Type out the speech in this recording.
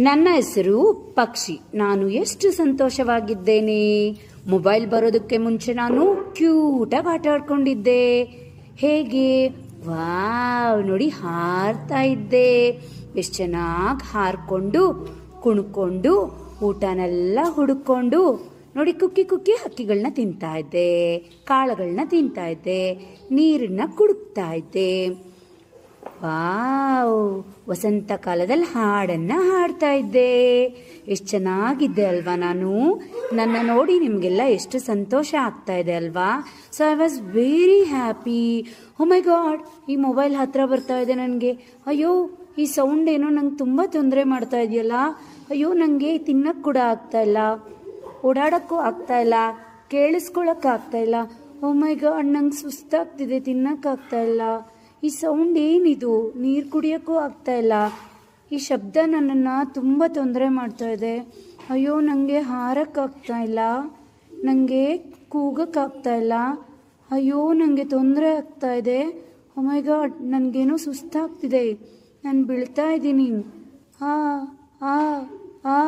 ನನ್ನ ಹೆಸರು ಪಕ್ಷಿ. ನಾನು ಎಷ್ಟು ಸಂತೋಷವಾಗಿದ್ದೇನೆ. ಮೊಬೈಲ್ ಬರೋದಕ್ಕೆ ಮುಂಚೆ ನಾನು ಕ್ಯೂಟಾಗಿ ಆಟ ಆಡ್ಕೊಂಡಿದ್ದೆ. ಹೇಗೆ? ವಾವ್, ನೋಡಿ ಹಾರ್ತಾ ಇದ್ದೆ. ಎಷ್ಟು ಚೆನ್ನಾಗಿ ಹಾರ್ಕೊಂಡು ಕುಣ್ಕೊಂಡು ಊಟನೆಲ್ಲ ಹುಡುಕೊಂಡು ನೋಡಿ ಕುಕ್ಕಿ ಕುಕ್ಕಿ ಹಕ್ಕಿಗಳನ್ನ ತಿಂತಾ ಇದ್ದೆ, ಕಾಳುಗಳನ್ನ ತಿಂತಾ ಇದ್ದೆ, ನೀರನ್ನ ಕುಡುಕ್ತಾ ಇದ್ದೆ. ವಾವ್, ವಸಂತ ಕಾಲದಲ್ಲಿ ಹಾಡನ್ನ ಹಾಡ್ತಾ ಇದ್ದೆ. ಎಷ್ಟು ಚೆನ್ನಾಗಿದ್ದೆ ಅಲ್ವಾ ನಾನು. ನನ್ನ ನೋಡಿ ನಿಮಗೆಲ್ಲ ಎಷ್ಟು ಸಂತೋಷ ಆಗ್ತಾ ಇದೆ ಅಲ್ವಾ. So I was very happy. Oh my god, ಈ ಮೊಬೈಲ್ ಹತ್ರ ಬರ್ತಾ ಇದೆ ನನಗೆ. ಅಯ್ಯೋ, ಈ ಸೌಂಡ್ ಏನೋ ನಂಗೆ ತುಂಬ ತೊಂದರೆ ಮಾಡ್ತಾ ಇದೆಯಲ್ಲ. ಅಯ್ಯೋ, ನನಗೆ ತಿನ್ನಕ್ಕೆ ಕೂಡ ಆಗ್ತಾ ಇಲ್ಲ, ಓಡಾಡೋಕ್ಕೂ ಆಗ್ತಾ ಇಲ್ಲ, ಕೇಳಿಸ್ಕೊಳಕ್ಕೆ ಆಗ್ತಾ ಇಲ್ಲ. ಓ ಮೈ ಗಾಡ್, ನಂಗೆ ಸುಸ್ತಾಗ್ತಿದೆ, ತಿನ್ನಕ್ಕಾಗ್ತಾ ಇಲ್ಲ. ಈ ಸೌಂಡ್ ಏನಿದು? ನೀರು ಕುಡಿಯೋಕ್ಕೂ ಆಗ್ತಾ ಇಲ್ಲ. ಈ ಶಬ್ದ ನನ್ನನ್ನು ತುಂಬ ತೊಂದರೆ ಮಾಡ್ತಾ ಇದೆ. ಅಯ್ಯೋ, ನನಗೆ ಹಾರಕ್ಕಾಗ್ತಾ ಇಲ್ಲ, ನನಗೆ ಕೂಗಕ್ಕಾಗ್ತಾ ಇಲ್ಲ. ಅಯ್ಯೋ, ನನಗೆ ತೊಂದರೆ ಆಗ್ತಾ ಇದೆ. ಓ ಮೈ ಗಾಡ್, ನನಗೇನೋ ಸುಸ್ತಾಗ್ತಿದೆ, ನಾನು ಬೀಳ್ತಾ ಇದ್ದೀನಿ. ಆ ಆ ಆ